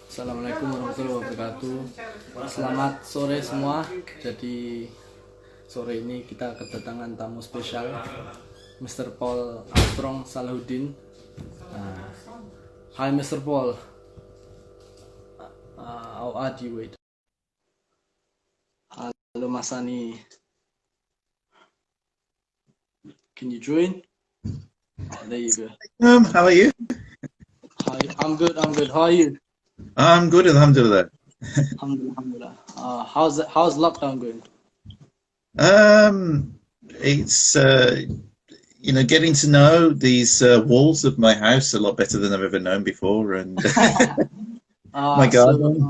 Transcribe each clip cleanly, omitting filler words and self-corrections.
Assalamualaikum warahmatullahi wabarakatuh. Selamat sore semua. Jadi sore ini kita kedatangan tamu spesial, Mr. Paul Armstrong Salahuddin. Hi Mr. Paul. How are you? Wait. Halo Mas Ani. Can you join? There you go. How are you? Hi, I'm good. How are you? I'm good, alhamdulillah. Alhamdulillah. How's lockdown going? It's getting to know these walls of my house a lot better than I've ever known before, and my garden.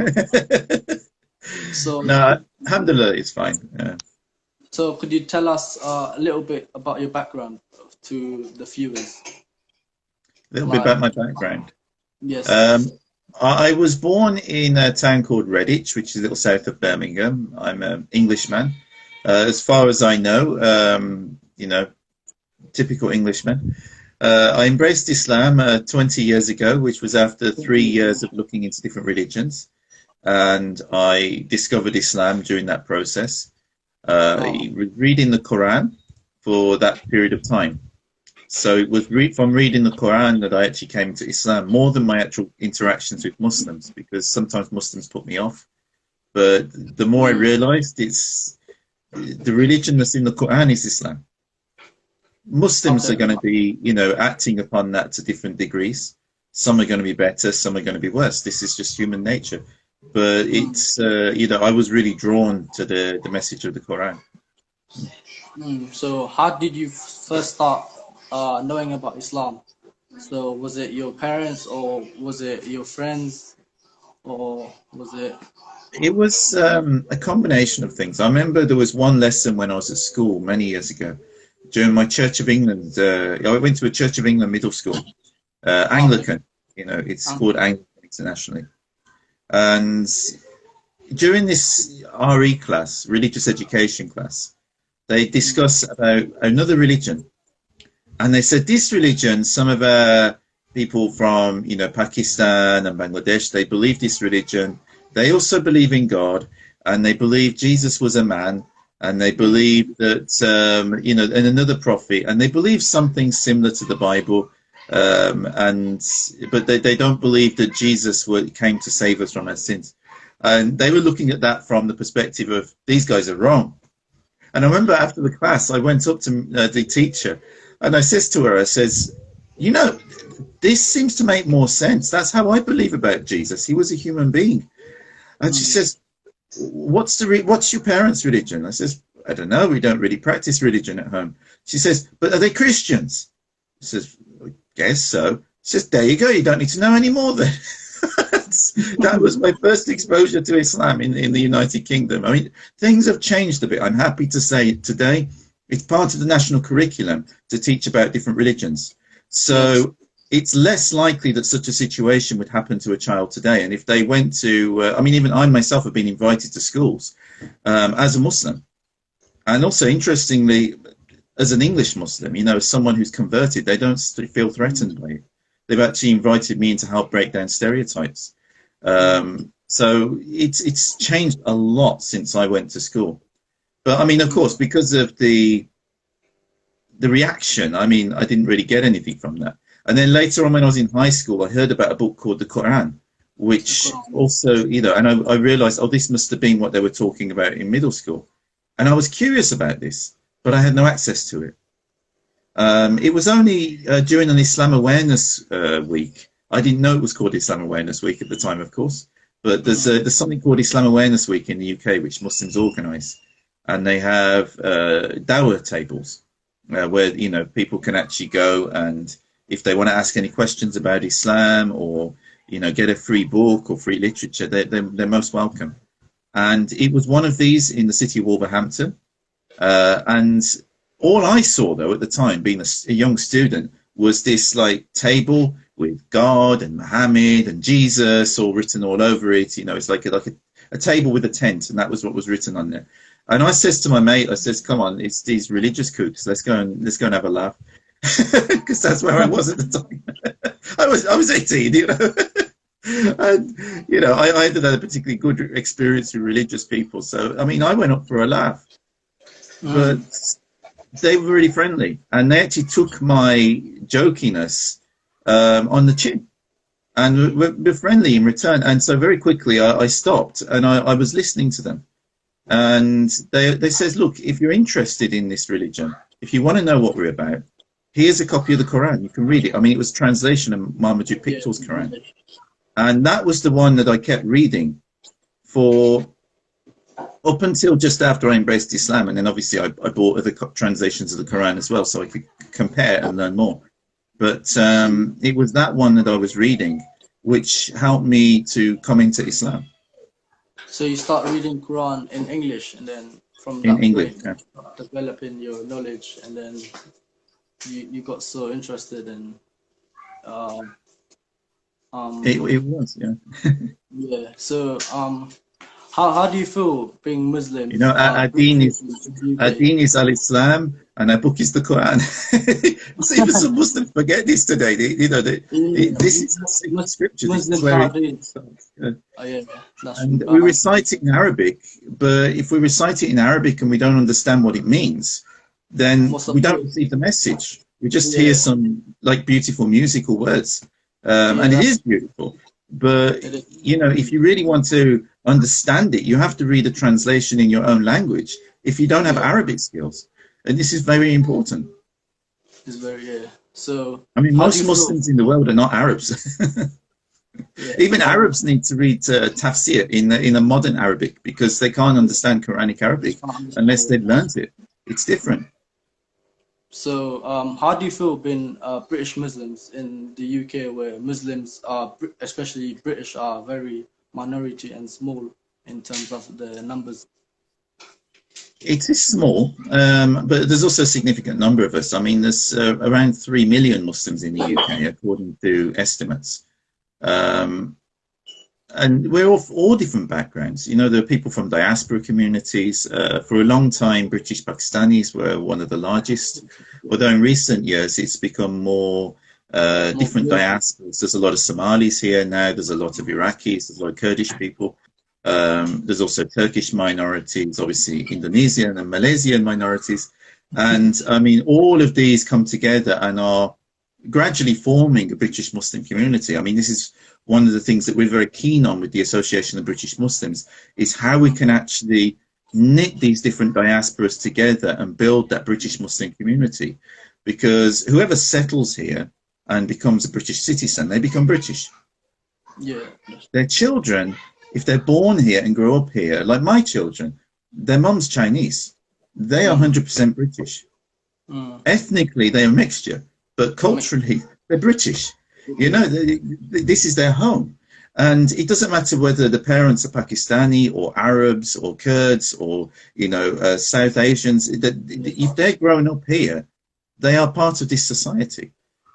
No, alhamdulillah, it's fine. So could you tell us a little bit about your background to the viewers? A little bit about my background. Yes. I was born in a town called Redditch, which is a little south of Birmingham. I'm an Englishman. As far as I know, typical Englishman. I embraced Islam 20 years ago, which was after 3 years of looking into different religions. And I discovered Islam during that process. Reading the Quran for that period of time. So it was from reading the Quran that I actually came to Islam, more than my actual interactions with Muslims, because sometimes Muslims put me off. But the more I realized, it's the religion that's in the Quran is Islam. Muslims are going to be, acting upon that to different degrees. Some are going to be better, some are going to be worse. This is just human nature. But it's, I was really drawn to the message of the Quran. So how did you first start knowing about Islam? So was it your parents, or was it your friends, or was it? It was a combination of things. I remember there was one lesson when I was at school many years ago during my Church of England. I went to a Church of England middle school, Anglican. It's called Anglican internationally. And during this RE class, religious education class, they discuss about another religion. And they said this religion, some of our people from, Pakistan and Bangladesh, they believe this religion. They also believe in God, and they believe Jesus was a man, and they believe that, and another prophet, and they believe something similar to the Bible. But they don't believe that Jesus came to save us from our sins. And they were looking at that from the perspective of, these guys are wrong. And I remember after the class, I went up to the teacher, and I says to her, I says, this seems to make more sense. That's how I believe about Jesus. He was a human being. And she says, what's your parents' religion? I says, I don't know. We don't really practice religion at home. She says, but are they Christians? I says, I guess so. She says, there you go. You don't need to know any more then. That was my first exposure to Islam in the United Kingdom. I mean, things have changed a bit. I'm happy to say today it's part of the national curriculum to teach about different religions. So it's less likely that such a situation would happen to a child today. And if they went to, even I myself have been invited to schools as a Muslim. And also, interestingly, as an English Muslim, someone who's converted, they don't feel threatened by it. They've actually invited me in to help break down stereotypes. So it's changed a lot since I went to school. But of course, because of the reaction, I didn't really get anything from that. And then later on, when I was in high school, I heard about a book called the Quran, which also, and I realized, this must have been what they were talking about in middle school. And I was curious about this, but I had no access to it. It was only during an Islam Awareness Week. I didn't know it was called Islam Awareness Week at the time, of course. But there's something called Islam Awareness Week in the UK, which Muslims organise. And they have dawah tables where, people can actually go, and if they want to ask any questions about Islam, or, get a free book or free literature, they're most welcome. And it was one of these in the city of Wolverhampton. And all I saw, though, at the time, being a young student, was this table with God and Muhammad and Jesus all written all over it. It's like a table with a tent, and that was what was written on there. And I says to my mate, I says, come on, it's these religious kooks. Let's go and have a laugh. Because that's where I was at the time. I was 18, you know. And, you know, I hadn't had a particularly good experience with religious people. So, I mean, I went up for a laugh. But they were really friendly. And they actually took my jokiness on the chin. And we're friendly in return. And so very quickly I stopped and I was listening to them. And they says, look, if you're interested in this religion, if you want to know what we're about, here's a copy of the Quran. You can read it. I mean, it was translation of Marmaduke Picto's Quran. And that was the one that I kept reading for up until just after I embraced Islam. And then obviously I bought other translations of the Quran as well, so I could compare and learn more. But it was that one that I was reading, which helped me to come into Islam. So you start reading Quran in English, and then from that In English, point, developing your knowledge, and then you got so interested in. It was, yeah. Yeah. So how do you feel being Muslim? You know, our deen is al-Islam, and our book is the Quran. So even some Muslims forget this today. This is the scripture. Muslim and we recite it in Arabic, but if we recite it in Arabic and we don't understand what it means, then we don't receive the message. We just hear some like beautiful musical words, and it is beautiful. But you know, if you really want to understand it, you have to read a translation in your own language if you don't have Arabic skills, and this is very important. It's very So I mean, most Muslims in the world are not Arabs. Even Arabs need to read tafsir in a modern Arabic because they can't understand Quranic Arabic unless they've learned it. It's different. So how do you feel being British Muslims in the UK, where Muslims are, especially British, are very minority and small in terms of the numbers? It is small, but there's also a significant number of us. I mean, there's around 3 million Muslims in the UK, according to estimates. And we're of all different backgrounds. You know, there are people from diaspora communities. For a long time, British Pakistanis were one of the largest, although in recent years it's become more different diasporas. There's a lot of Somalis here now. There's a lot of Iraqis. There's a lot of Kurdish people. There's also Turkish minorities, obviously Indonesian and Malaysian minorities. And I mean, all of these come together and are gradually forming a British Muslim community. I mean, this is one of the things that we're very keen on with the Association of British Muslims, is how we can actually knit these different diasporas together and build that British Muslim community. Because whoever settles here and becomes a British citizen, they become British. Yeah. Their children, if they're born here and grow up here, like my children, their mum's Chinese. They are 100% British. Ethnically, they're a mixture, but culturally, they're British. You know, this is their home. And it doesn't matter whether the parents are Pakistani or Arabs or Kurds or, you know, South Asians. If they're growing up here, they are part of this society.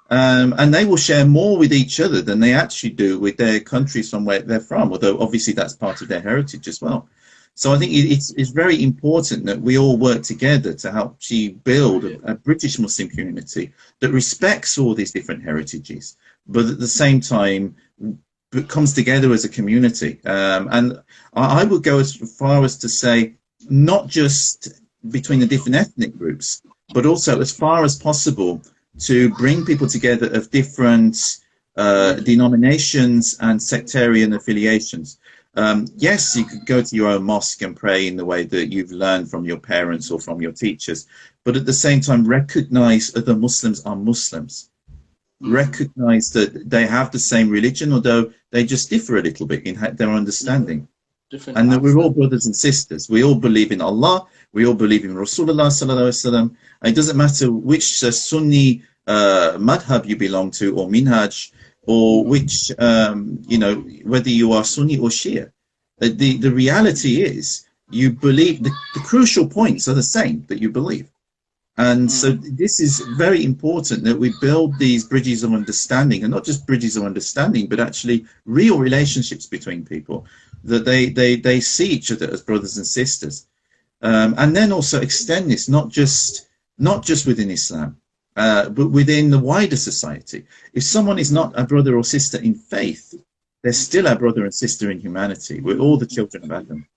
And they will share more with each other than they actually do with their countries from where they're from, although obviously that's part of their heritage as well. So I think it's very important that we all work together to help build a British Muslim community that respects all these different heritages, but at the same time comes together as a community. And I would go as far as to say, not just between the different ethnic groups, but also as far as possible to bring people together of different denominations and sectarian affiliations. Yes, you could go to your own mosque and pray in the way that you've learned from your parents or from your teachers, but at the same time recognize other Muslims are Muslims. Recognize that they have the same religion, although they just differ a little bit in their understanding. And that we're all brothers and sisters. We all believe in Allah. We all believe in Rasulullah sallallahu alaihi wasallam. It doesn't matter which Sunni madhab you belong to, or minhaj, or which, you know, whether you are Sunni or Shia. The reality is you believe, the crucial points are the same, that you believe. And so this is very important, that we build these bridges of understanding, and not just bridges of understanding, but actually real relationships between people, that they see each other as brothers and sisters. And then also extend this, not just within Islam, but within the wider society. If someone is not a brother or sister in faith, they're still our brother and sister in humanity. We're all the children of Adam.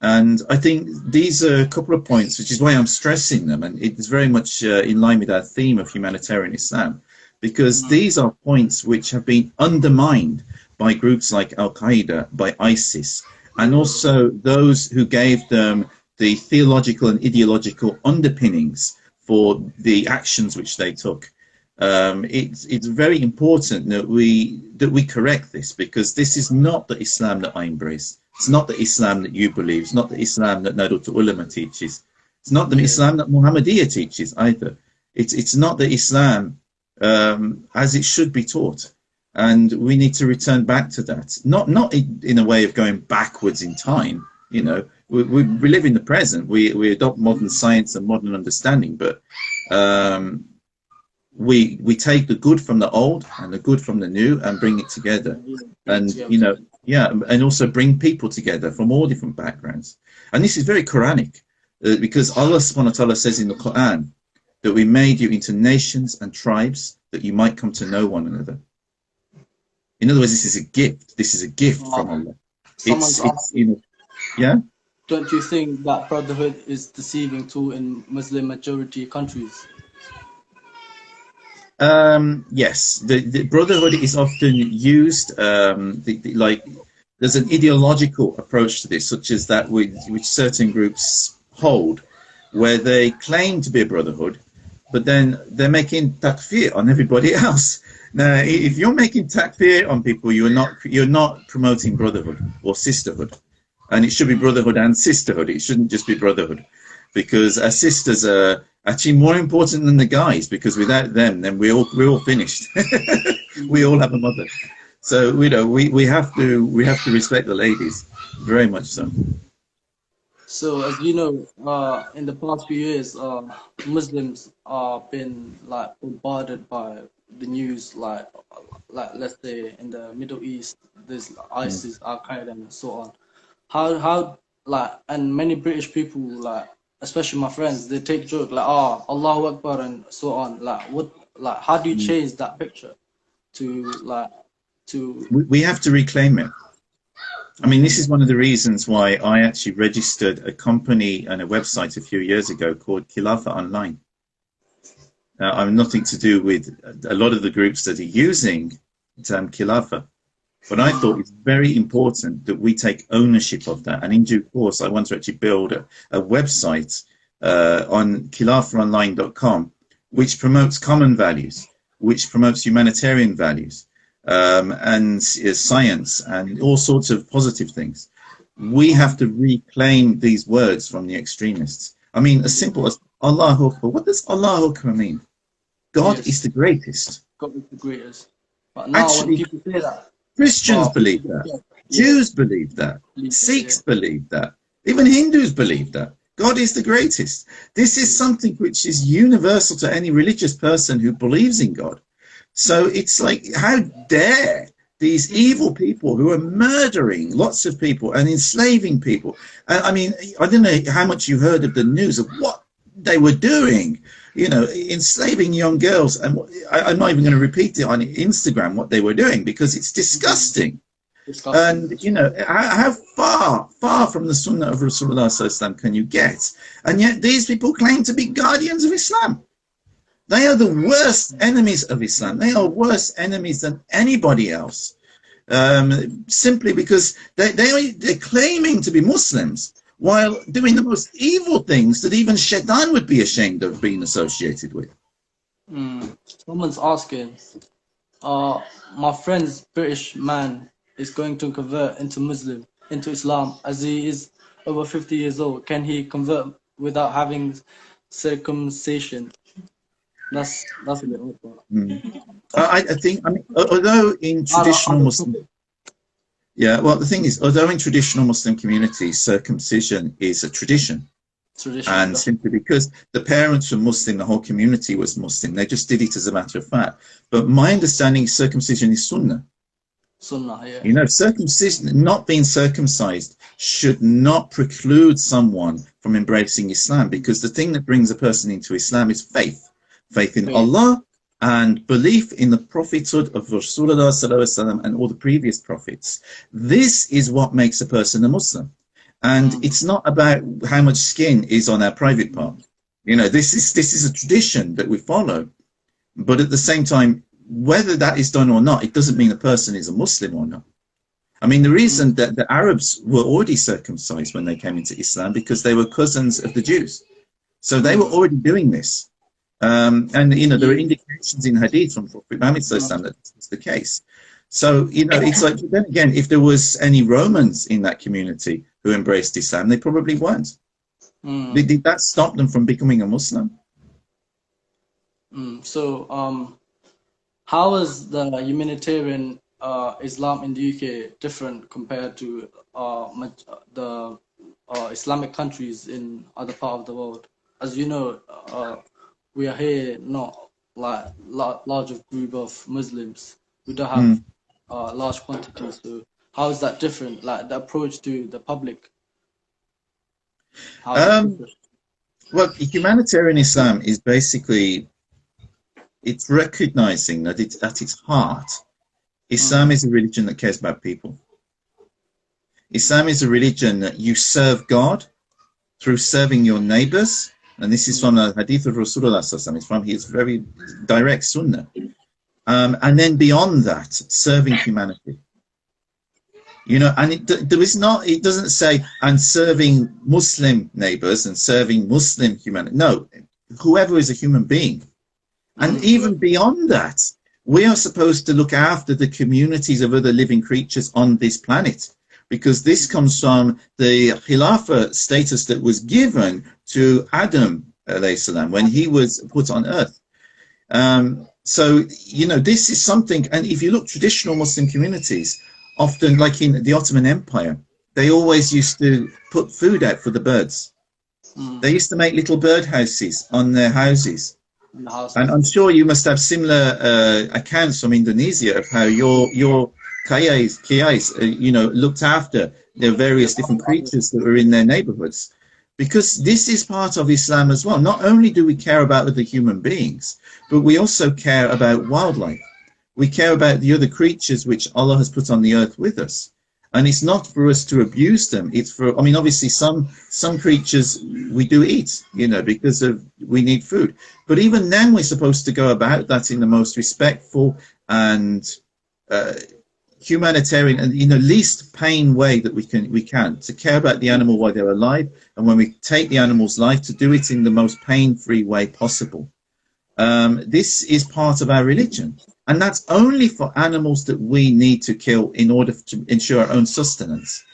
And I think these are a couple of points, which is why I'm stressing them. And it's very much in line with our theme of humanitarian Islam, because these are points which have been undermined by groups like Al-Qaeda, by ISIS, and also those who gave them the theological and ideological underpinnings for the actions which they took. It's very important that we correct this, because this is not the Islam that I embrace. It's not the Islam that you believe. It's not the Islam that Nahdlatul Ulama teaches. It's not the Islam that Muhammadiyah teaches either. It's not the Islam as it should be taught. And we need to return back to that. Not in a way of going backwards in time. You know, we live in the present. We adopt modern science and modern understanding, but we take the good from the old and the good from the new and bring it together. And you know, and also bring people together from all different backgrounds. And this is very Quranic, because Allah subhanahu wa ta'ala says in the Quran that we made you into nations and tribes that you might come to know one another. In other words, this is a gift. This is a gift from Allah. It's you know, yeah. Don't you think that brotherhood is deceiving too in Muslim majority countries? Yes, the brotherhood is often used like there's an ideological approach to this, such as that which certain groups hold, where they claim to be a brotherhood, but then they're making takfir on everybody else. Now, if you're making takfir on people, you're not promoting brotherhood or sisterhood, and it should be brotherhood and sisterhood. It shouldn't just be brotherhood, because our sisters are actually more important than the guys, because without them, then we're all finished. We all have a mother. So you know, we have to respect the ladies, very much so. So as you know, in the past few years, Muslims are been like bombarded by the news, like let's say in the Middle East, there's ISIS, Al-Qaeda, and so on. How like, and many British people, like especially my friends, they take joke like, Allahu Akbar and so on. Like how do you change that picture we have to reclaim it. I mean, this is one of the reasons why I actually registered a company and a website a few years ago called Khilafah Online. I'm nothing to do with a lot of the groups that are using the term Khilafah, but I thought it's very important that we take ownership of that. And in due course, I want to actually build a website on khilafaonline.com, which promotes common values, which promotes humanitarian values, and science and all sorts of positive things. We have to reclaim these words from the extremists. I mean, as simple as Allahu Akbar. What does Allahu Akbar mean? God is the greatest. God is the greatest. But now actually, when people say that, Christians believe that. Jews believe that. Sikhs believe that. Even Hindus believe that. God is the greatest. This is something which is universal to any religious person who believes in God. So it's like, how dare these evil people who are murdering lots of people and enslaving people. I mean, I don't know how much you heard of the news of what they were doing, you know, enslaving young girls. And I'm not even going to repeat it on Instagram, what they were doing, because it's disgusting. And, you know, how far from the Sunnah of Rasulullah Sallallahu can you get? And yet these people claim to be guardians of Islam. They are the worst enemies of Islam. They are worse enemies than anybody else, simply because they're claiming to be Muslims while doing the most evil things that even Shaitan would be ashamed of being associated with. Someone's asking, my friend's British man is going to convert into Islam, as he is over 50 years old. Can he convert without having circumcision? That's a bit awkward. I think, I mean, although in traditional Muslim, well, the thing is, although in traditional Muslim communities, circumcision is a tradition, and simply because the parents were Muslim, the whole community was Muslim, they just did it as a matter of fact. But my understanding is circumcision is sunnah. Sunnah, yeah. You know, circumcision, not being circumcised, should not preclude someone from embracing Islam, because the thing that brings a person into Islam is faith. faith in Faith. Allah and belief in the prophethood of Rasulullah sallallahu alaihi wasallam and all the previous prophets. This is what makes a person a Muslim. And it's not about how much skin is on our private part. You know, this is a tradition that we follow. But at the same time, whether that is done or not, it doesn't mean a person is a Muslim or not. I mean, the reason that the Arabs were already circumcised when they came into Islam because they were cousins of the Jews. So they were already doing this. And, you know, there are indications in Hadith from Prophet Muhammad that this was the case. So, you know, it's like, then again, if there was any Romans in that community who embraced Islam, they probably weren't. Did that stop them from becoming a Muslim? So, how is the humanitarian Islam in the UK different compared to the Islamic countries in other part of the world? As you know, we are here not like large group of Muslims. We don't have large quantities. So how is that different? Like the approach to the public? Well, humanitarian Islam is basically, it's recognizing that it's at its heart, Islam is a religion that cares about people. Islam is a religion that you serve God through serving your neighbors. And this is from the Hadith of Rasulullah. It's from his very direct sunnah. And then beyond that, serving humanity. You know, and it doesn't say, and serving Muslim neighbors and serving Muslim humanity. No, whoever is a human being. And even beyond that, we are supposed to look after the communities of other living creatures on this planet, because this comes from the Khilafah status that was given to Adam alayhi salam when he was put on earth. So, you know, this is something, and if you look traditional Muslim communities, often like in the Ottoman Empire, they always used to put food out for the birds. They used to make little bird houses on their houses. And I'm sure you must have similar accounts from Indonesia of how your kiais, you know, looked after the various different creatures that were in their neighborhoods. Because this is part of Islam as well. Not only do we care about other human beings, but we also care about wildlife. We care about the other creatures which Allah has put on the earth with us. And it's not for us to abuse them. It's for, I mean, obviously some creatures we do eat, you know, because we need food. But even then we're supposed to go about that in the most respectful and humanitarian and, you know, least pain way that we can to care about the animal while they're alive. And when we take the animal's life, to do it in the most pain-free way possible. This is part of our religion. And that's only for animals that we need to kill in order to ensure our own sustenance.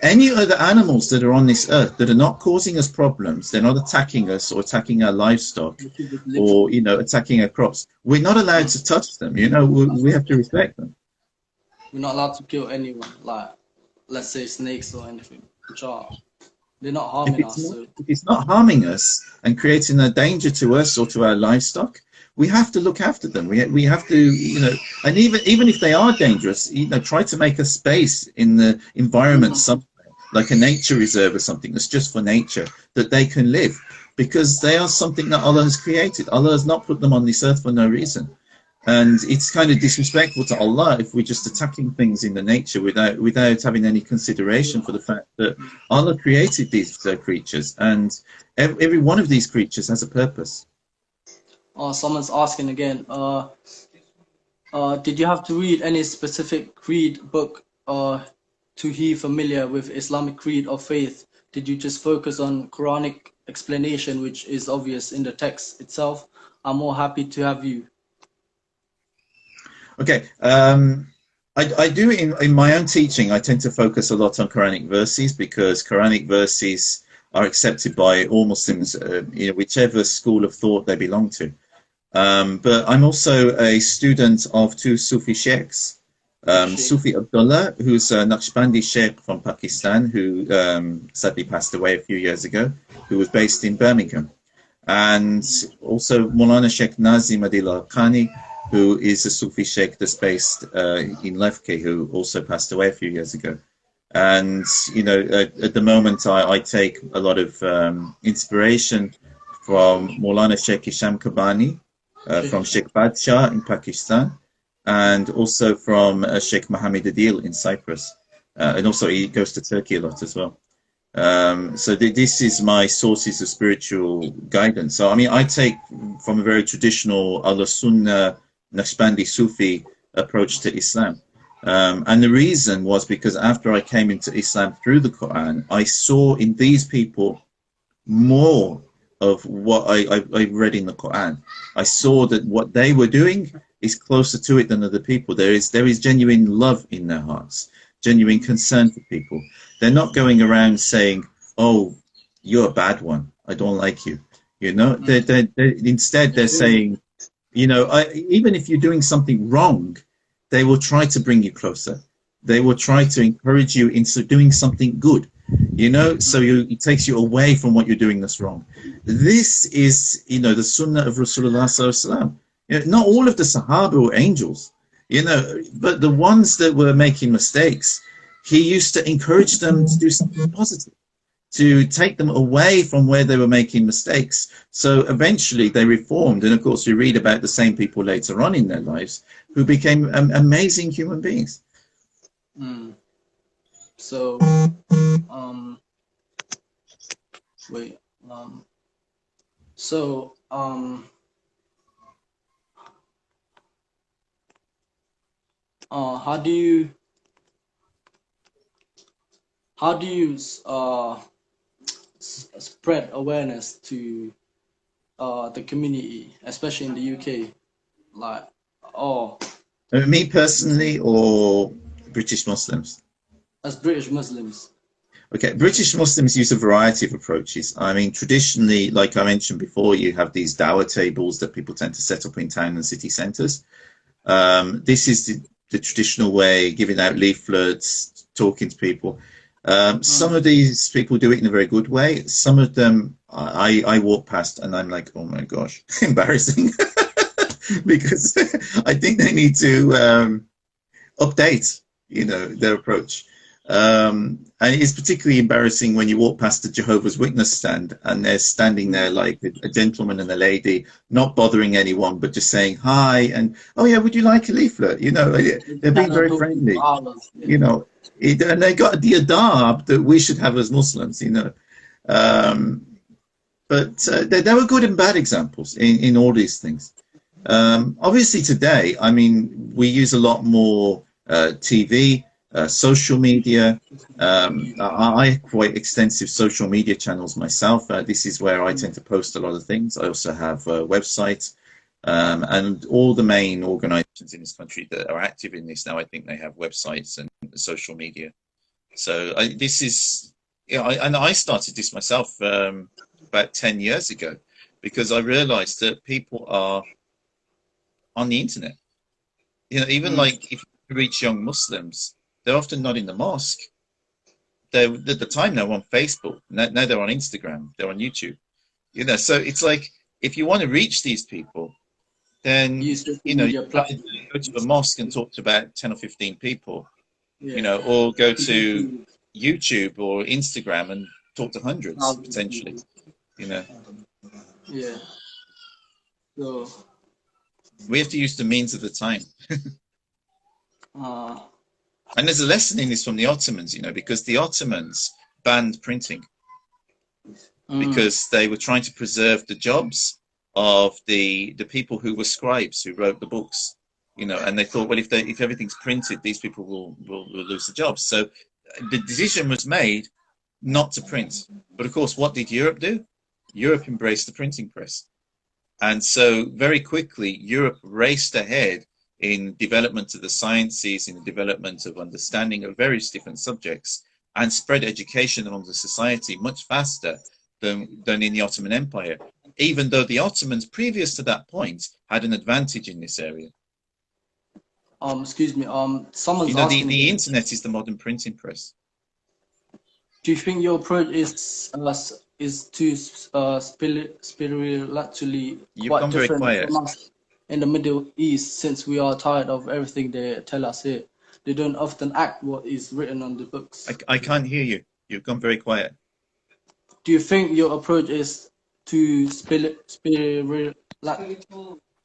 Any other animals that are on this earth that are not causing us problems, they're not attacking us or attacking our livestock or, you know, attacking our crops, we're not allowed to touch them. You know, we have to respect them. We're not allowed to kill anyone, like, let's say snakes or anything, which are, they're not harming us. If it's not harming us and creating a danger to us or to our livestock, we have to look after them. We have to, you know, and even if they are dangerous, you know, try to make a space in the environment, somewhere, like a nature reserve or something that's just for nature, that they can live, because they are something that Allah has created. Allah has not put them on this earth for no reason. And it's kind of disrespectful to Allah if we're just attacking things in the nature without having any consideration for the fact that Allah created these creatures, and every one of these creatures has a purpose. Someone's asking again, did you have to read any specific creed book to be familiar with Islamic creed or faith? Did you just focus on Quranic explanation, which is obvious in the text itself? I'm more happy to have you. Okay, I do in my own teaching, I tend to focus a lot on Quranic verses, because Quranic verses are accepted by all Muslims, you know, whichever school of thought they belong to. But I'm also a student of two Sufi sheikhs, Sufi Abdullah, who's a Naqshbandi sheikh from Pakistan, who sadly passed away a few years ago, who was based in Birmingham. And also Maulana Sheikh Nazim Adil Khani, who is a Sufi sheikh that's based in Lefke, who also passed away a few years ago. And, you know, at the moment I take a lot of inspiration from Maulana Sheikh Hisham Kabani, from Sheikh Badshah in Pakistan, and also from Sheikh Mohammed Adil in Cyprus. And also he goes to Turkey a lot as well. So this is my sources of spiritual guidance. So I mean, I take from a very traditional Al-Sunnah Naqshbandi Sufi approach to Islam. And the reason was because after I came into Islam through the Quran, I saw in these people more of what I read in the Quran. I saw that what they were doing is closer to it than other people. There is genuine love in their hearts, genuine concern for people. They're not going around saying, "Oh, you're a bad one. I don't like you." You know, instead they're saying, you know, even if you're doing something wrong, they will try to bring you closer. They will try to encourage you into doing something good. You know, so it takes you away from what you're doing that's wrong. This is, you know, the Sunnah of Rasulullah Sallallahu Alaihi Wasallam. You know, not all of the Sahaba were angels, you know, but the ones that were making mistakes, he used to encourage them to do something positive, to take them away from where they were making mistakes. So eventually they reformed. And of course, we read about the same people later on in their lives who became amazing human beings. So, wait, so, how do you spread awareness to the community, especially in the UK? Like, Me personally, or British Muslims? As British Muslims. Okay, British Muslims use a variety of approaches. I mean, traditionally, like I mentioned before, you have these dawah tables that people tend to set up in town and city centres. This is the traditional way, giving out leaflets, talking to people. Some of these people do it in a very good way. Some of them, I walk past and I'm like, oh my gosh, embarrassing. Because I think they need to update, you know, their approach. And it's particularly embarrassing when you walk past the Jehovah's Witness stand and they're standing there like a gentleman and a lady, not bothering anyone, but just saying hi and, oh yeah, would you like a leaflet? You know, they're being very friendly, you know, and they got the adab that we should have as Muslims, you know. But there were good and bad examples in all these things. Obviously today, I mean, we use a lot more TV, social media. I have quite extensive social media channels myself. This is where I tend to post a lot of things. I also have websites, and all the main organizations in this country that are active in this now, I think they have websites and social media. So this is, you know, and I started this myself about 10 years ago because I realized that people are on the internet. You know, even like if you reach young Muslims, they're often not in the mosque. They're at the time they're on Facebook. Now they're on Instagram. They're on YouTube. You know, so it's like if you want to reach these people, then you know, you go to a mosque and talk to about 10 or 15 people. You know, or go to YouTube or Instagram and talk to hundreds potentially. You know. Yeah. So we have to use the means of the time. And there's a lesson in this from the Ottomans, you know, because the Ottomans banned printing because they were trying to preserve the jobs of the people who were scribes who wrote the books, you know, and they thought, well, if everything's printed, these people will lose the jobs. So the decision was made not to print. But of course, what did Europe do? Europe embraced the printing press. And so very quickly, Europe raced ahead in development of the sciences, in the development of understanding of various different subjects, and spread education among the society much faster than in the Ottoman Empire, even though the Ottomans previous to that point had an advantage in this area. Excuse me, someone's you know, asking the internet is the modern printing press. Do you think your approach is too spiritually quite different from us in the Middle East, since we are tired of everything they tell us here? They don't often act what is written on the books. I can't hear you. You've gone very quiet. Do you think your approach is too spiritual?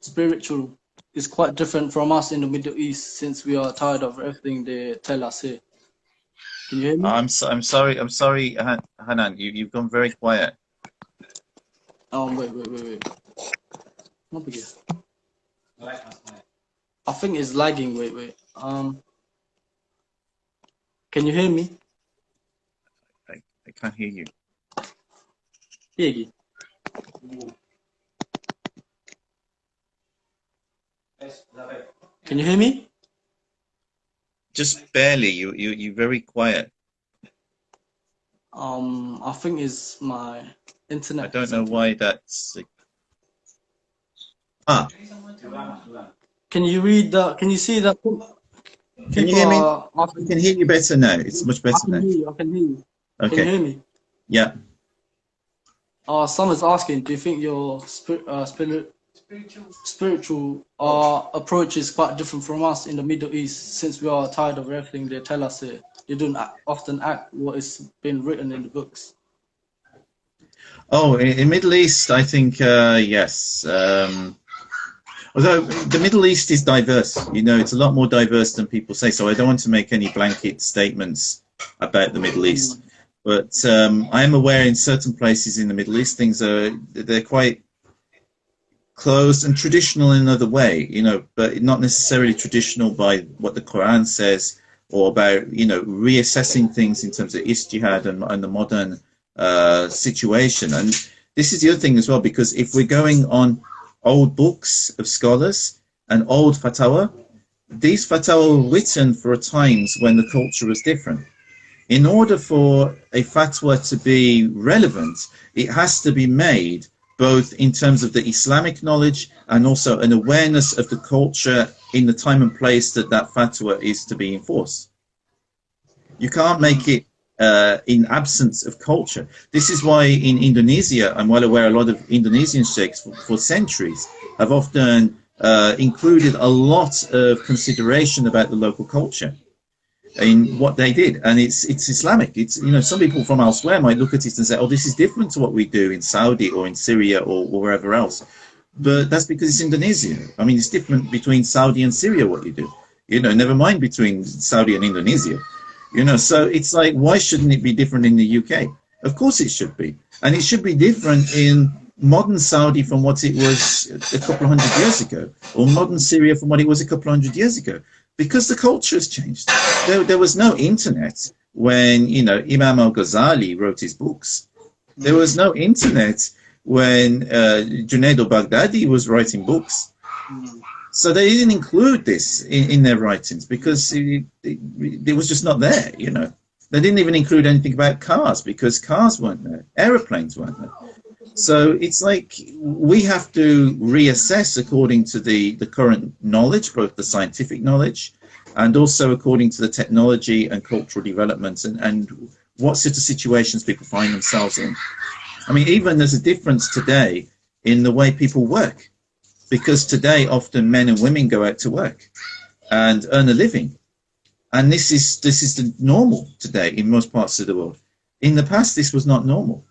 spiritual is quite different from us in the Middle East, since we are tired of everything they tell us here. Can you hear me? I'm sorry, Hannan. You've gone very quiet. Wait. Not big. I think it's lagging. Wait. Can you hear me? I can't hear you. Here. Can you hear me? Just barely. You're very quiet. I think it's my internet. I don't know why that's. Ah. Can you read that? Can you see that? Can you hear me? I can hear you better now. It's much better now. I can hear you. Okay. Can you hear me? Yeah. Someone's asking, do you think your spiritual approach is quite different from us in the Middle East, since we are tired of everything they tell us here? They don't often act what is been written in the books. Oh, in Middle East, I think yes. Although the Middle East is diverse, you know, it's a lot more diverse than people say. So I don't want to make any blanket statements about the Middle East. But I am aware in certain places in the Middle East, they're quite closed and traditional in another way, you know, but not necessarily traditional by what the Quran says, or about, you know, reassessing things in terms of ijtihad and the modern situation. And this is the other thing as well, because if we're going on old books of scholars and old fatwa, these fatwa were written for times when the culture was different. In order for a fatwa to be relevant, it has to be made both in terms of the Islamic knowledge and also an awareness of the culture in the time and place that that fatwa is to be enforced. You can't make it in absence of culture. This is why in Indonesia, I'm well aware a lot of Indonesian sheikhs for centuries have often included a lot of consideration about the local culture in what they did, and it's Islamic. It's, you know, some people from elsewhere might look at it and say, oh, this is different to what we do in Saudi or in Syria or wherever else, but that's because it's Indonesia. I mean, it's different between Saudi and Syria what you do, you know, never mind between Saudi and Indonesia, you know. So it's like, why shouldn't it be different in the UK? Of course it should be, and it should be different in modern Saudi from what it was a couple of hundred years ago, or modern Syria from what it was a couple of hundred years ago. Because the culture has changed. There was no internet when, you know, Imam al-Ghazali wrote his books. There was no internet when Junaid al-Baghdadi was writing books. So they didn't include this in their writings because it was just not there, you know. They didn't even include anything about cars because cars weren't there. Aeroplanes weren't there. So it's like we have to reassess according to the current knowledge, both the scientific knowledge and also according to the technology and cultural developments and what sort of situations people find themselves in. I mean, even there's a difference today in the way people work, because today often men and women go out to work and earn a living. And this is the normal today in most parts of the world. In the past, this was not normal.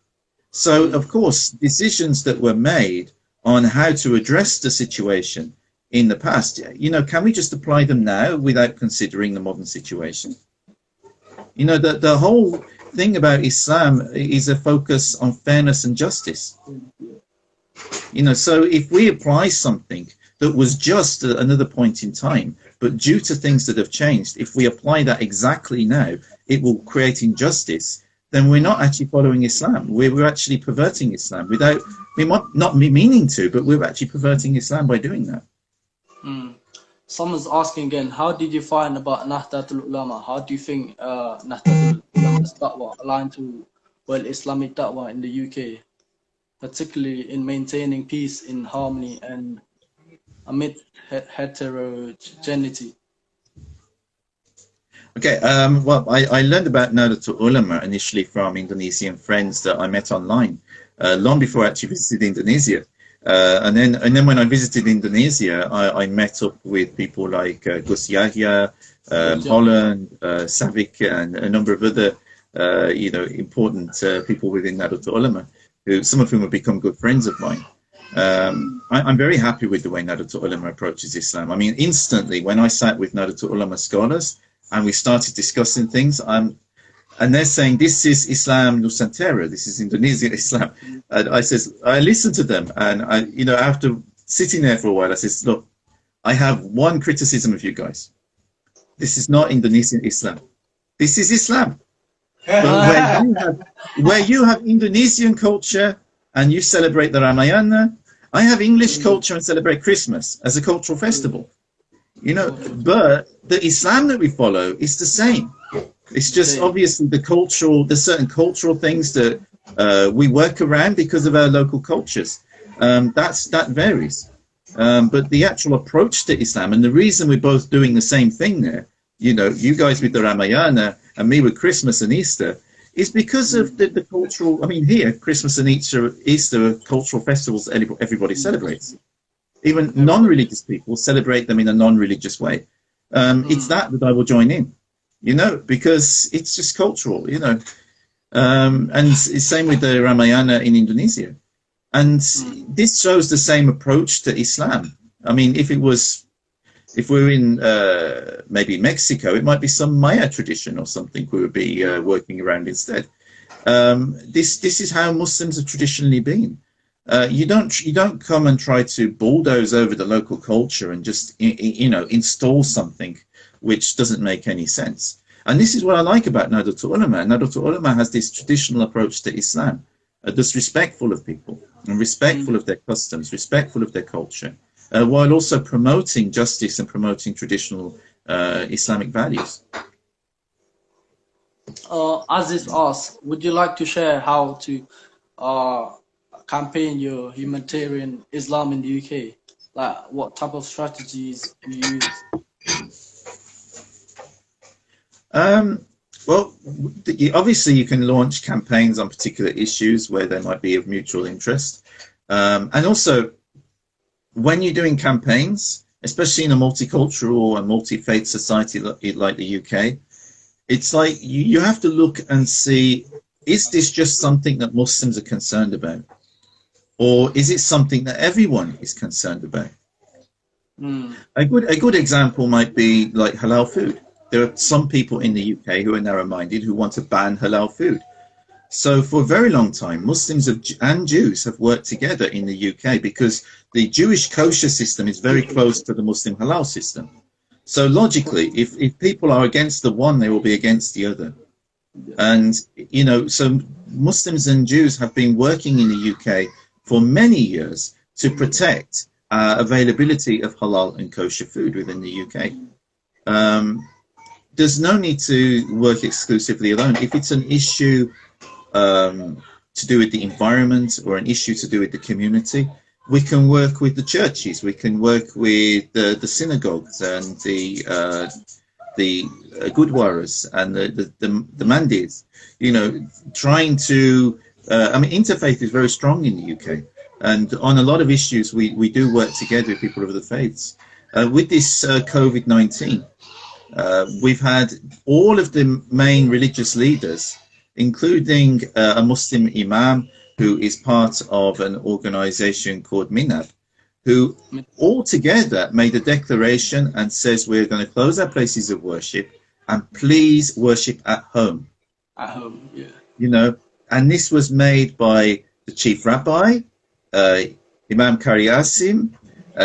So, of course, decisions that were made on how to address the situation in the past, you know, can we just apply them now without considering the modern situation? You know, the whole thing about Islam is a focus on fairness and justice. You know, so if we apply something that was just at another point in time, but due to things that have changed, if we apply that exactly now, it will create injustice. Then we're not actually following Islam. We're actually perverting Islam without, we might not be meaning to, but we're actually perverting Islam by doing that. Someone's asking again, how did you find about Nahdlatul Ulama? How do you think Nahdlatul Ulama's da'wah aligned to, well, Islamic da'wah in the UK, particularly in maintaining peace in harmony and amid heterogeneity? Okay, well, I learned about Nahdlatul Ulama initially from Indonesian friends that I met online, long before I actually visited Indonesia. And then when I visited Indonesia, I met up with people like Gus Yahya, Holland, Savik, and a number of other, you know, important people within Nahdlatul Ulama, some of whom have become good friends of mine. I'm very happy with the way Nahdlatul Ulama approaches Islam. I mean, instantly when I sat with Nahdlatul Ulama scholars and we started discussing things, and they're saying this is Islam Nusantara, this is Indonesian Islam, and I listened to them, and after sitting there for a while, I says, look, I have one criticism of you guys. This is not Indonesian Islam. This is Islam. But where you have Indonesian culture and you celebrate the Ramayana, I have English culture and celebrate Christmas as a cultural festival. But the Islam that we follow is the same. It's just obviously there's certain cultural things that we work around because of our local cultures. That varies. But the actual approach to Islam, and the reason we're both doing the same thing there, you guys with the Ramayana and me with Christmas and Easter, is because of the cultural, here, Christmas and Easter are cultural festivals that everybody celebrates. Even non-religious people celebrate them in a non-religious way. It's that I will join in, because it's just cultural, and it's same with the Ramayana in Indonesia. And this shows the same approach to Islam. If we're in maybe Mexico, it might be some Maya tradition or something we would be working around instead. This is how Muslims have traditionally been. You don't come and try to bulldoze over the local culture and just install something which doesn't make any sense. And this is what I like about Nahdlatul Ulama. Nahdlatul Ulama has this traditional approach to Islam, that's respectful of people and respectful of their customs, respectful of their culture, while also promoting justice and promoting traditional Islamic values. Aziz asks, would you like to share how to campaign your humanitarian Islam in the UK? Like what type of strategies you use? Well, obviously you can launch campaigns on particular issues where they might be of mutual interest. And also, when you're doing campaigns, especially in a multicultural and multi-faith society like the UK, it's like you have to look and see, is this just something that Muslims are concerned about? Or is it something that everyone is concerned about? A good example might be like halal food. There are some people in the UK who are narrow-minded who want to ban halal food. So for a very long time, Muslims and Jews have worked together in the UK because the Jewish kosher system is very close to the Muslim halal system. So logically, if people are against the one, they will be against the other. And, so Muslims and Jews have been working in the UK for many years to protect availability of halal and kosher food within the UK. There's no need to work exclusively alone. If it's an issue to do with the environment or an issue to do with the community, we can work with the churches, we can work with the synagogues and the gurdwaras and the mandis, trying to, interfaith is very strong in the UK. And on a lot of issues, we do work together with people of the faiths. With this COVID-19, we've had all of the main religious leaders, including a Muslim imam who is part of an organization called Minab, who all together made a declaration and says we're going to close our places of worship and please worship at home. At home, yeah. And this was made by the chief rabbi, Imam Kariasim,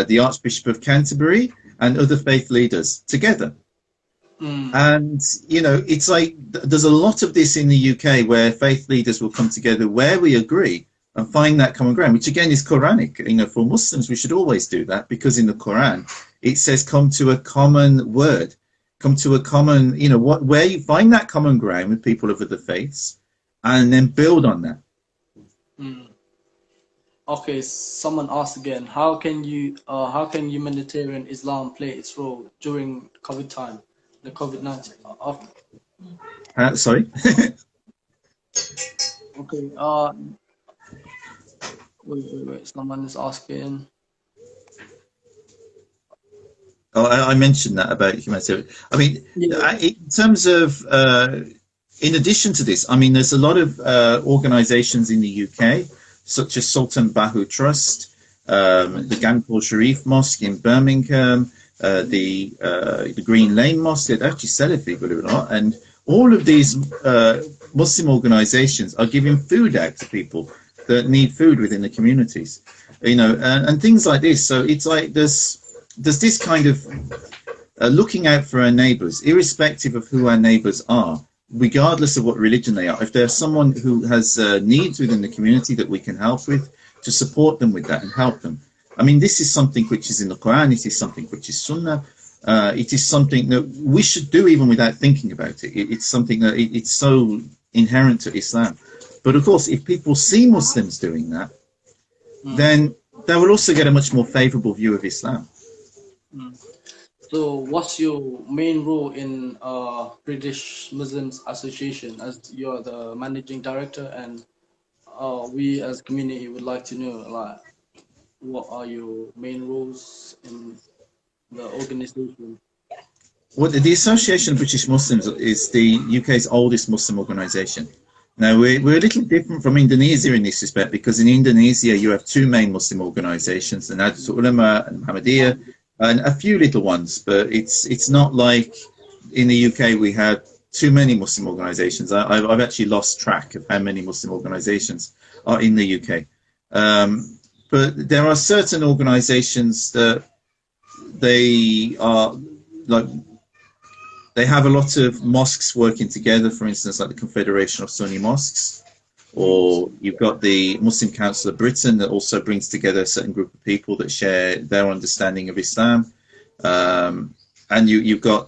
the Archbishop of Canterbury, and other faith leaders together. And, it's like there's a lot of this in the UK where faith leaders will come together where we agree and find that common ground, which again is Quranic. For Muslims, we should always do that because in the Quran, it says come to a common word, come to a common, where you find that common ground with people of other faiths and then build on that. Okay, someone asked again, how can humanitarian Islam play its role during COVID time? The COVID-19. Sorry. Okay. Wait. Someone is asking. Oh, I mentioned that about humanitarian. In terms of, in addition to this, there's a lot of organisations in the UK, such as Sultan Bahu Trust, the Gangpur Sharif Mosque in Birmingham, the Green Lane Mosque, they're actually Salafi, believe it or not. And all of these Muslim organizations are giving food out to people that need food within the communities, you know, and things like this. So it's like there's this kind of looking out for our neighbors, irrespective of who our neighbors are, regardless of what religion they are. If there's someone who has needs within the community that we can help with, to support them with that and help them. I mean, this is something which is in the Quran, it is something which is Sunnah, it is something that we should do even without thinking about it. It's something that it's so inherent to Islam. But of course, if people see Muslims doing that, then they will also get a much more favorable view of Islam. So what's your main role in British Muslims Association, as you're the managing director, and we as community would like to know, like, what are your main roles in the organization? Well, the Association of British Muslims is the UK's oldest Muslim organisation. Now, we're a little different from Indonesia in this respect, because in Indonesia you have two main Muslim organisations, the Nahdlatul Ulama and Muhammadiyah, and a few little ones, but it's not like in the UK we have too many Muslim organisations. I've actually lost track of how many Muslim organisations are in the UK. But there are certain organisations that they are like, they have a lot of mosques working together, for instance, like the Confederation of Sunni Mosques, or you've got the Muslim Council of Britain that also brings together a certain group of people that share their understanding of Islam. And you've got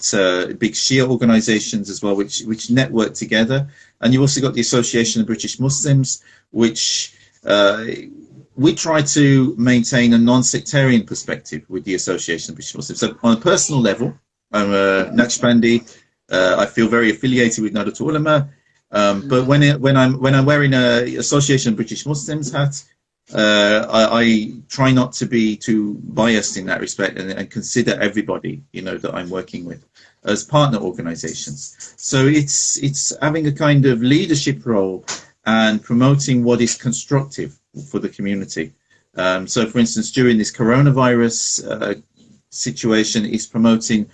big Shia organisations as well, which network together. And you've also got the Association of British Muslims, which we try to maintain a non-sectarian perspective with the Association of British Muslims. So on a personal level, I'm a Naqshbandi. I feel very affiliated with Nahdlatul Ulama. But when I'm wearing a Association of British Muslims hat, I try not to be too biased in that respect, and consider everybody, you know, that I'm working with as partner organizations. So it's having a kind of leadership role and promoting what is constructive for the community. So for instance, during this coronavirus situation, is promoting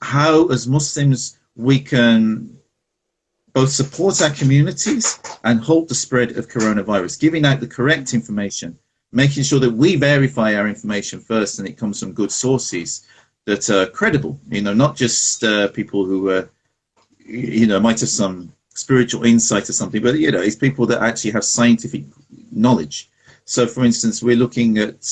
how as Muslims we can both support our communities and halt the spread of coronavirus, giving out the correct information, making sure that we verify our information first and it comes from good sources that are credible, you know, not just people who, you know, might have some spiritual insight or something, but, you know, it's people that actually have scientific knowledge. So, for instance, we're looking at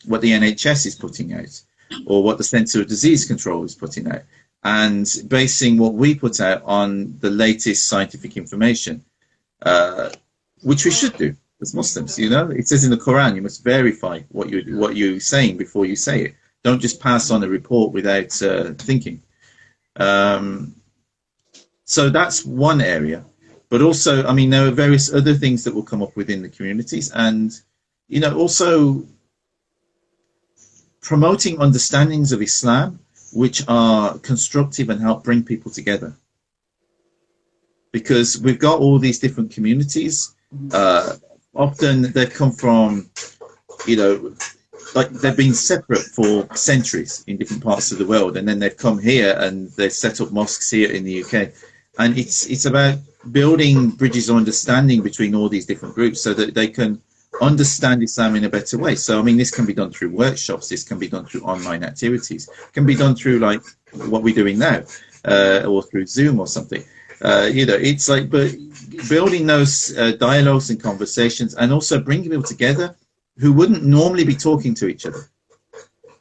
what the NHS is putting out, or what the Centre of Disease Control is putting out, and basing what we put out on the latest scientific information, which we should do as Muslims. You know, it says in the Quran, you must verify what you're saying before you say it. Don't just pass on a report without thinking. So that's one area. But also, I mean, there are various other things that will come up within the communities, and, you know, also promoting understandings of Islam which are constructive and help bring people together. Because we've got all these different communities. Often they come from, you know, like they've been separate for centuries in different parts of the world, and then they've come here and they've set up mosques here in the UK. And it's about building bridges of understanding between all these different groups so that they can understand Islam in a better way. So, I mean, this can be done through workshops, this can be done through online activities, can be done through like what we're doing now, or through Zoom or something. You know, it's like, but building those dialogues and conversations, and also bringing people together who wouldn't normally be talking to each other.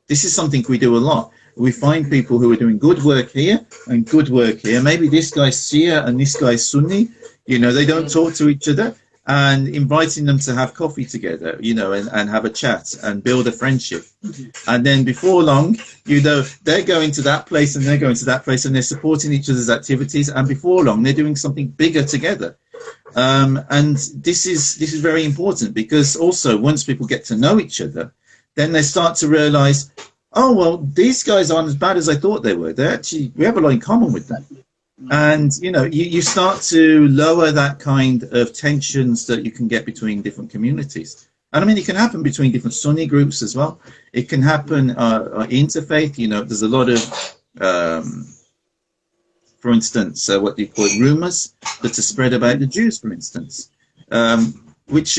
This is something we do a lot. We find people who are doing good work here and good work here. Maybe this guy's Shia and this guy's Sunni. You know, they don't talk to each other. And inviting them to have coffee together, you know, and have a chat and build a friendship. And then before long, you know, they're going to that place and they're going to that place and they're supporting each other's activities. And before long, they're doing something bigger together. And this is very important, because also once people get to know each other, then they start to realize, oh, well, these guys aren't as bad as I thought they were. They're actually, we have a lot in common with them. And, you know, you start to lower that kind of tensions that you can get between different communities. And I mean, it can happen between different Sunni groups as well. It can happen interfaith. You know, there's a lot of, for instance, what do you call it, rumors that are spread about the Jews, for instance, which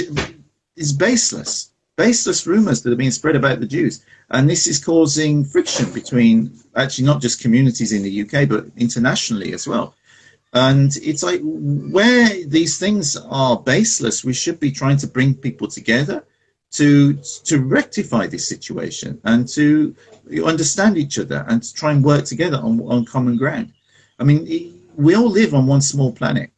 is baseless. Baseless rumors that are being spread about the Jews. And this is causing friction between, actually, not just communities in the UK, but internationally as well. And it's like, where these things are baseless, we should be trying to bring people together to rectify this situation and to understand each other and to try and work together on common ground. I mean, we all live on one small planet.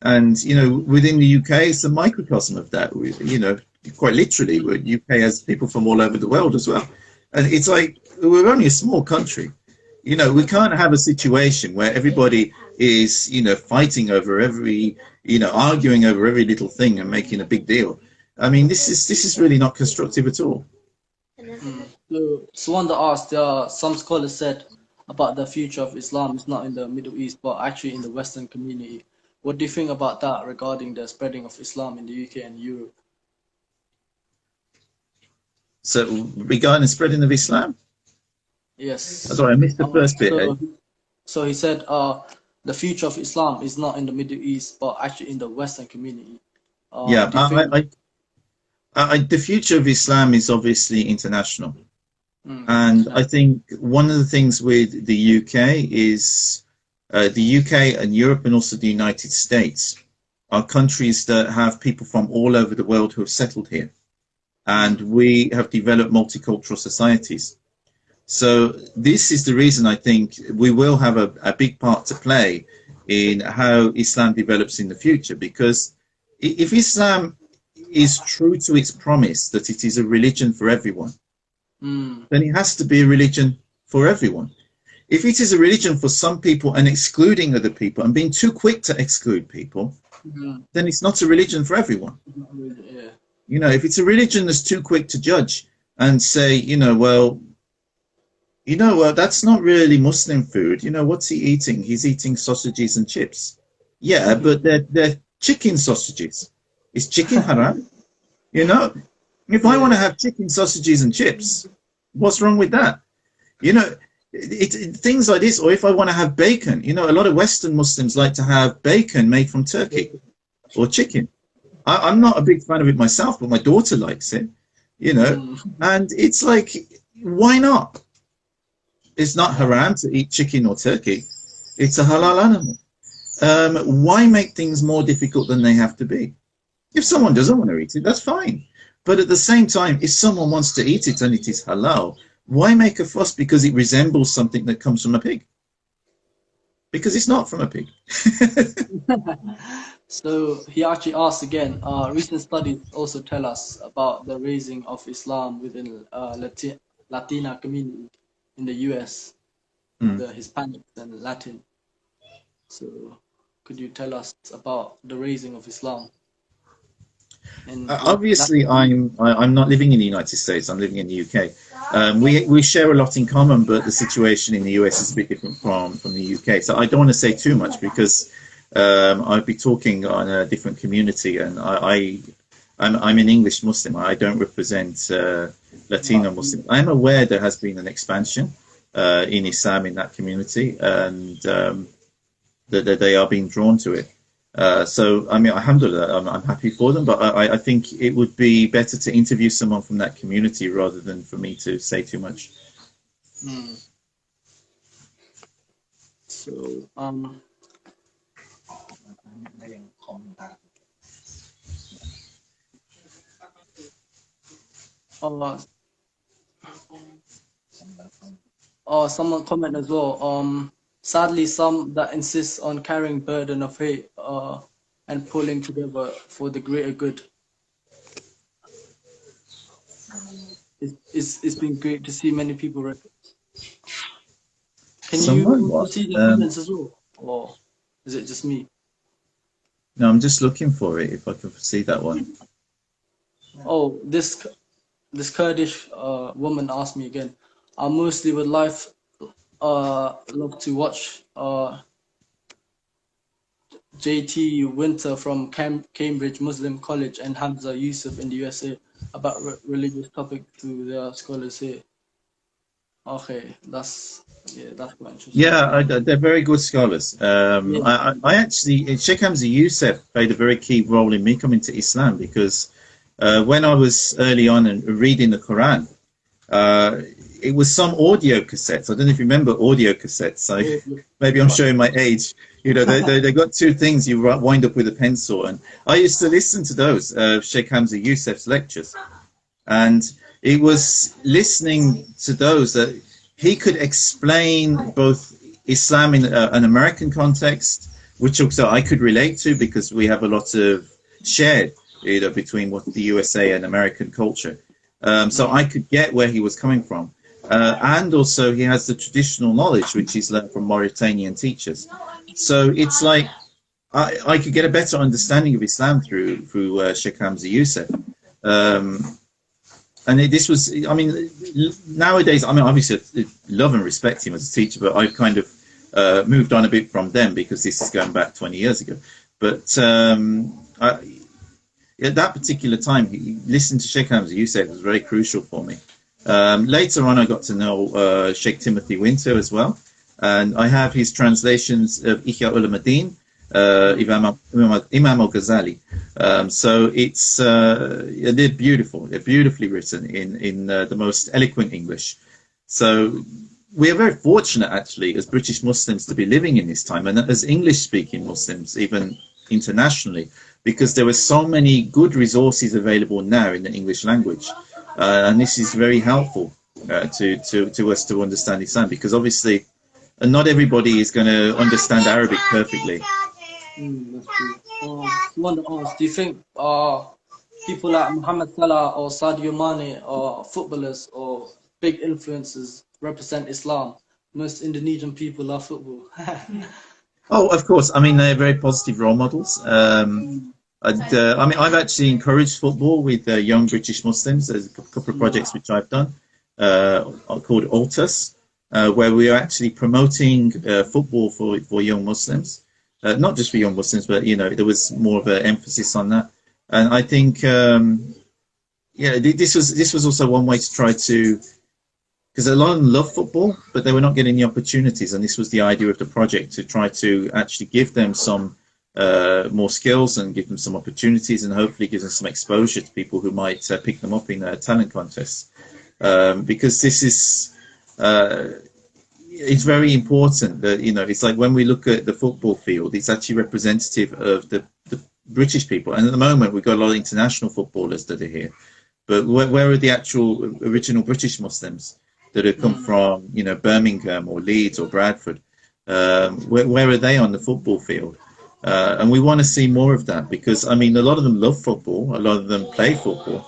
And, you know, within the UK, it's a microcosm of that. You know, quite literally, the UK has people from all over the world as well. And it's like, we're only a small country. You know, we can't have a situation where everybody is, you know, fighting over every, you know, arguing over every little thing and making a big deal. I mean, this is really not constructive at all. So, someone that asked, some scholars said about the future of Islam is not in the Middle East, but actually in the Western community. What do you think about that regarding the spreading of Islam in the UK and Europe? So, regarding spreading of Islam? Yes. Sorry, I missed the first bit. So he said the future of Islam is not in the Middle East, but actually in the Western community. Yeah, the future of Islam is obviously international. And I think one of the things with the UK is the UK and Europe and also the United States are countries that have people from all over the world who have settled here. And we have developed multicultural societies. So this is the reason I think we will have a big part to play in how Islam develops in the future, because if Islam is true to its promise that it is a religion for everyone, then it has to be a religion for everyone. If it is a religion for some people and excluding other people and being too quick to exclude people, then it's not a religion for everyone. Yeah. You know, if it's a religion that's too quick to judge and say, well, that's not really Muslim food. You know, what's he eating? He's eating sausages and chips. Yeah, but they're chicken sausages. Is chicken haram? You know, if I want to have chicken sausages and chips, what's wrong with that? You know, things like this. Or if I want to have bacon, you know, a lot of Western Muslims like to have bacon made from turkey or chicken. I'm not a big fan of it myself, but my daughter likes it, you know, and it's like, why not? It's not haram to eat chicken or turkey. It's a halal animal. Why make things more difficult than they have to be? If someone doesn't want to eat it, that's fine. But at the same time, if someone wants to eat it and it is halal, why make a fuss because it resembles something that comes from a pig? Because it's not from a pig. So he actually asked again, recent studies also tell us about the raising of Islam within Latina community in the US, the Hispanics and Latin. So could you tell us about the raising of Islam? Obviously, I'm not living in the United States. I'm living in the UK. We share a lot in common, but the situation in the US is a bit different from the UK. So I don't want to say too much because I'd be talking on a different community, and I'm an English Muslim. I don't represent Latino Muslims. I'm aware there has been an expansion in Islam in that community, and that they are being drawn to it. So, I mean, alhamdulillah, I'm happy for them, but I think it would be better to interview someone from that community rather than for me to say too much. So, someone comment as well. Sadly, some that insist on carrying burden of hate and pulling together for the greater good. It's been great to see many people. Can you see the comments as well, or is it just me? No, I'm just looking for it. If I can see that one. Oh, this Kurdish woman asked me again. I mostly would love to watch JT Winter from Cambridge Muslim College and Hamza Yusuf in the USA about religious topics to their scholars here. Okay, that's quite interesting. Yeah, they're very good scholars. Yeah. I actually, Sheikh Hamza Yusuf played a very key role in me coming to Islam because when I was early on and reading the Quran, it was some audio cassettes. I don't know if you remember audio cassettes. So maybe I'm showing my age. You know, they got two things. You wind up with a pencil, and I used to listen to those Sheikh Hamza Yusuf's lectures, and it was listening to those that he could explain both Islam in an American context, which also I could relate to because we have a lot of shared, you know, between what the USA and American culture. So I could get where he was coming from. And also he has the traditional knowledge, which he's learned from Mauritanian teachers. So it's like I could get a better understanding of Islam through Sheikh Hamza Yusuf. And this was, I mean, nowadays, I mean, obviously I love and respect him as a teacher, but I've kind of moved on a bit from them because this is going back 20 years ago. But at that particular time, listening to Sheikh Hamza Yusuf was very crucial for me. Later on, I got to know Sheikh Timothy Winter as well. And I have his translations of Ihya Ulumuddin, Imam al-Ghazali. So it's they're beautiful. They're beautifully written in the most eloquent English. So we are very fortunate, actually, as British Muslims to be living in this time, and as English-speaking Muslims, even internationally, because there are so many good resources available now in the English language, and this is very helpful to us to understand Islam, because obviously not everybody is going to understand Arabic perfectly. That's true. I want to ask, do you think people like Muhammad Salah or Sadio Mane or footballers or big influencers represent Islam? Most Indonesian people love football. Oh, of course. I mean, they're very positive role models. I mean, I've actually encouraged football with young British Muslims. There's a couple of projects which I've done called Altus, where we are actually promoting football for young Muslims. Not just for young Muslims, but, you know, there was more of an emphasis on that. And I think, yeah, this was also one way to try to, because a lot of them love football, but they were not getting the opportunities. And this was the idea of the project, to try to actually give them some more skills and give them some opportunities, and hopefully give them some exposure to people who might pick them up in talent contests. Because this is, it's very important that, you know, it's like when we look at the football field, it's actually representative of the British people. And at the moment, we've got a lot of international footballers that are here. But where are the actual original British Muslims that have come from, you know, Birmingham or Leeds or Bradford? Where are they on the football field? And we want to see more of that, because, I mean, a lot of them love football. A lot of them play football.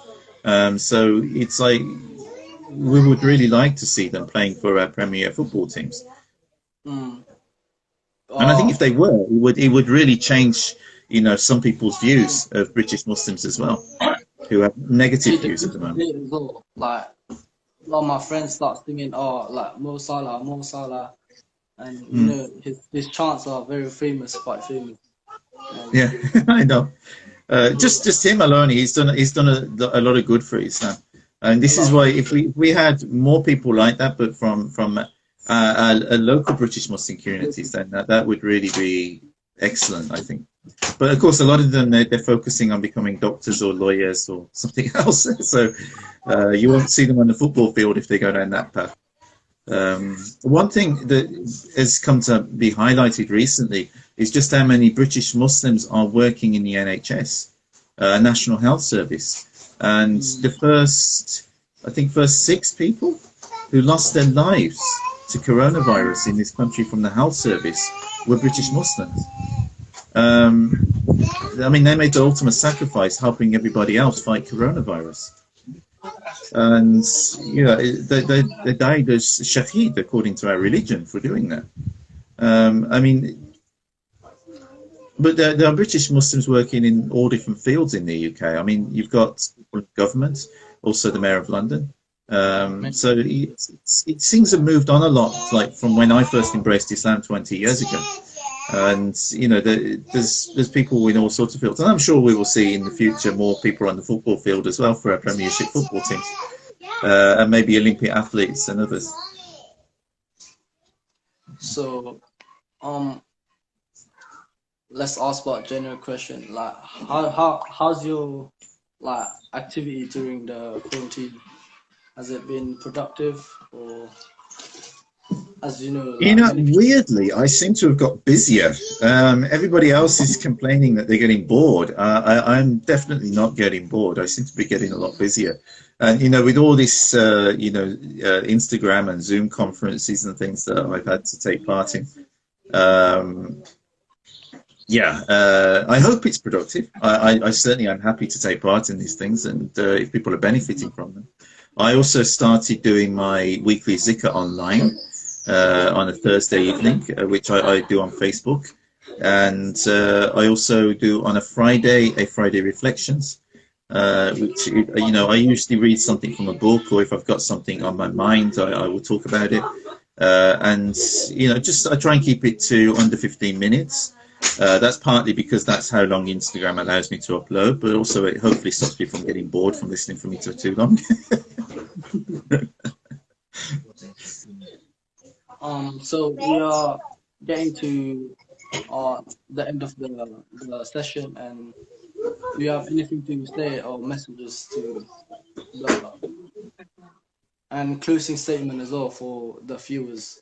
So it's like, we would really like to see them playing for our Premier football teams. And I think if they were, it would really change, you know, some people's views of British Muslims as well, who have negative views at the moment. Like, a lot of my friends start singing, like Mo Salah, and you know, his chants are very famous, quite famous. Yeah, I know. Just him alone, he's done a lot of good for Islam. And this is why, if we had more people like that, but from a local British Muslim communities, then that would really be excellent, I think. But of course, a lot of them, they're focusing on becoming doctors or lawyers or something else. So you won't see them on the football field if they go down that path. One thing that has come to be highlighted recently is just how many British Muslims are working in the NHS, National Health Service. And the first 6 people who lost their lives to coronavirus in this country from the health service were British Muslims. I mean, they made the ultimate sacrifice, helping everybody else fight coronavirus. And, you know, they died as shaheed, according to our religion, for doing that. I mean, but there are British Muslims working in all different fields in the UK. I mean, you've got government, also the Mayor of London. So things have moved on a lot, like from when I first embraced Islam 20 years ago. And you know, there's people in all sorts of fields, and I'm sure we will see in the future more people on the football field as well for our Premiership football teams, and maybe Olympic athletes and others. So, let's ask about general question. Like, how's your like activity during the quarantine? Has it been productive, or as you know, You like know, many people? weirdly, I seem to have got busier. Everybody else is complaining that they're getting bored. I'm definitely not getting bored. I seem to be getting a lot busier. And, you know, with all this, Instagram and Zoom conferences and things that I've had to take part in, I hope it's productive. I certainly am happy to take part in these things, and if people are benefiting from them. I also started doing my weekly zikr online on a Thursday evening, which I do on Facebook, and I also do on a Friday reflections, which, you know, I usually read something from a book, or if I've got something on my mind, I will talk about it, and you know, just I try and keep it to under 15 minutes. That's partly because that's how long Instagram allows me to upload, but also it hopefully stops people from getting bored from listening for me for too long. So we are getting to the end of the session, and do you have anything to say or messages to the and closing statement as well for the viewers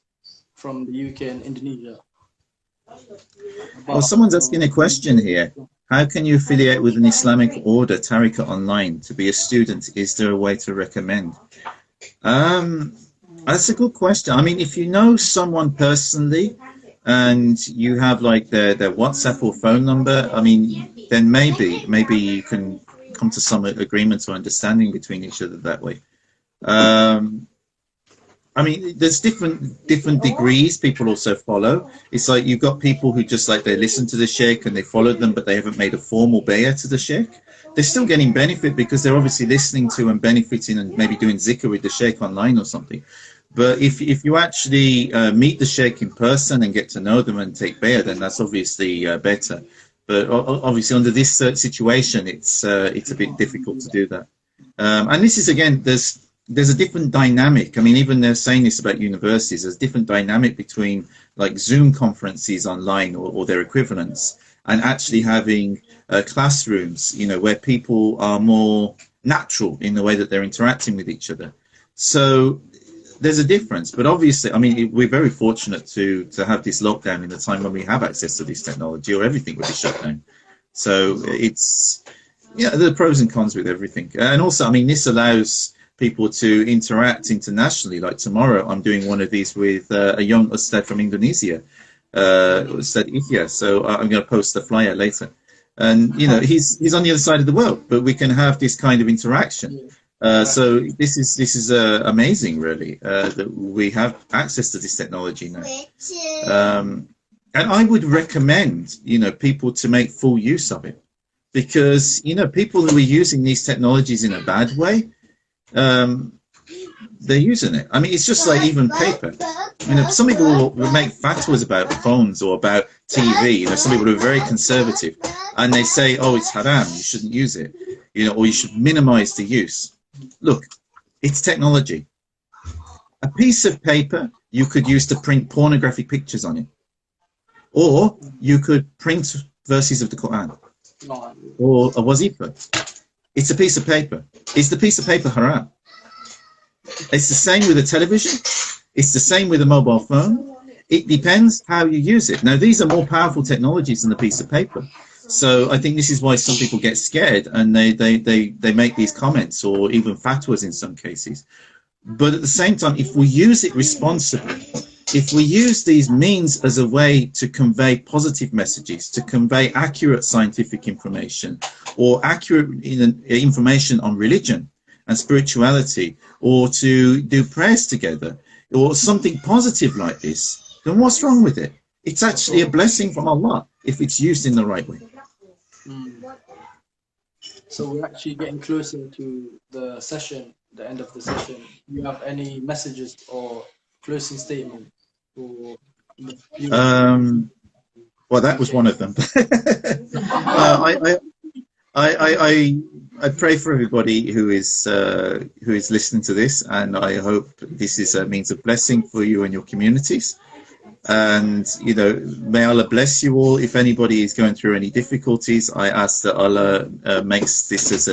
from the UK and Indonesia? Well, About someone's asking a question here. How can you affiliate with an Islamic Order, Tariqah online? To be a student, is there a way to recommend? That's a good question. I mean, if you know someone personally and you have like their WhatsApp or phone number, I mean, then maybe you can come to some agreement or understanding between each other that way. I mean, there's different degrees people also follow. It's like you've got people who just like they listen to the Sheikh and they follow them, but they haven't made a formal bay'ah to the Sheikh. They're still getting benefit because they're obviously listening to and benefiting and maybe doing zikr with the Sheikh online or something. But if you actually meet the Sheikh in person and get to know them and take bay'ah, then that's obviously better. But obviously under this situation, it's a bit difficult to do that. And this is, again, there's a different dynamic. I mean, even they're saying this about universities. There's a different dynamic between like Zoom conferences online or their equivalents, and actually having classrooms, you know, where people are more natural in the way that they're interacting with each other. So there's a difference. But obviously, I mean, we're very fortunate to have this lockdown in a time when we have access to this technology, or everything would be shut down. So it's, yeah, there are pros and cons with everything. And also, I mean, this allows people to interact internationally. Like tomorrow, I'm doing one of these with a young Ustad from Indonesia, Ustad Ihya. So I'm going to post the flyer later. And, you know, he's on the other side of the world, but we can have this kind of interaction. So this is amazing, really, that we have access to this technology now. And I would recommend, you know, people to make full use of it, because, you know, people who are using these technologies in a bad way, they're using it. I mean, it's just like even paper. You know, some people will make fatwas about phones or about TV. You know, some people are very conservative, and they say, "Oh, it's haram. You shouldn't use it." You know, or you should minimize the use. Look, it's technology. A piece of paper you could use to print pornographic pictures on it, or you could print verses of the Quran, or a wazifa. It's a piece of paper. Is the piece of paper haram? It's the same with a television. It's the same with a mobile phone. It depends how you use it. Now, these are more powerful technologies than a piece of paper. So I think this is why some people get scared and they make these comments, or even fatwas in some cases. But at the same time, if we use it responsibly, if we use these means as a way to convey positive messages, to convey accurate scientific information, or accurate information on religion and spirituality, or to do prayers together, or something positive like this, then what's wrong with it? It's actually a blessing from Allah if it's used in the right way. So we're actually getting closer to the session, the end of the session. Do you have any messages or closing statement for the viewers? Well, that was one of them. I pray for everybody who is listening to this, and I hope this is a means of blessing for you and your communities. And may Allah bless you all. If anybody is going through any difficulties, I ask that Allah makes this as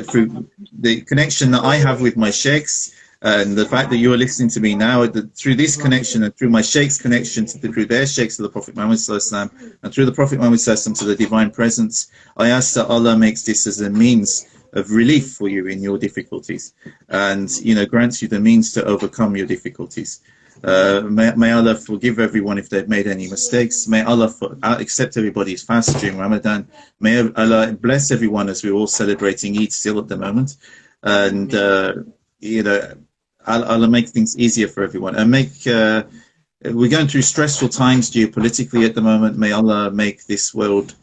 through the connection that I have with my sheikhs, and the fact that you are listening to me now, through this connection and through my sheikh's connection through their sheikhs to the Prophet Muhammad Sallallahu Alaihi Wasallam, and through the Prophet Muhammad Sallallahu Alaihi Wasallam to the Divine Presence, I ask that Allah makes this as a means of relief for you in your difficulties, and grants you the means to overcome your difficulties. May Allah forgive everyone if they've made any mistakes. May Allah accept everybody's fast during Ramadan. May Allah bless everyone as we're all celebrating Eid still at the moment, and Allah make things easier for everyone, and we're going through stressful times geopolitically at the moment. May Allah make this world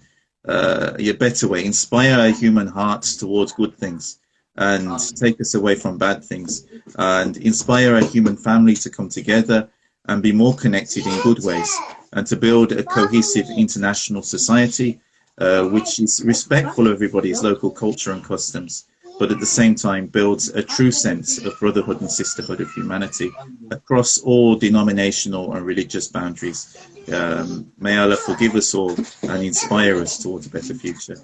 a better way, inspire our human hearts towards good things, and take us away from bad things, and inspire our human family to come together and be more connected in good ways, and to build a cohesive international society which is respectful of everybody's local culture and customs, but at the same time builds a true sense of brotherhood and sisterhood of humanity across all denominational and religious boundaries. May Allah forgive us all and inspire us towards a better future.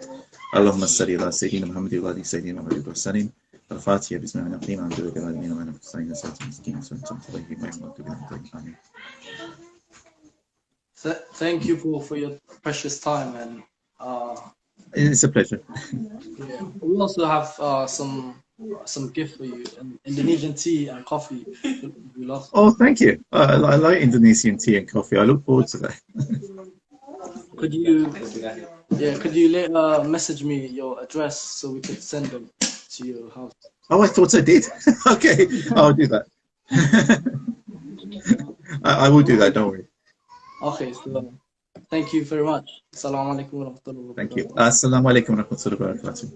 Allahumma salli ala Sayyidina Muhammad wa ali Sayyidina Muhammad wa sallim. Al-Fatiha bismillah ar-Rahman ar-Rahim. Thank you for your precious time, and it's a pleasure. yeah. We also have some gift for you, Indonesian tea and coffee. We love. Oh, thank you. I like Indonesian tea and coffee. I look forward to that. Could you later message me your address so we could send them to your house? Oh, I thought I did. Okay, I'll do that. I will do that, don't worry. Okay, so thank you very much. Assalamu alaikum wa rahmatullahi wa barakatuh. Thank you. Assalamu alaikum wa rahmatullahi wa barakatuh.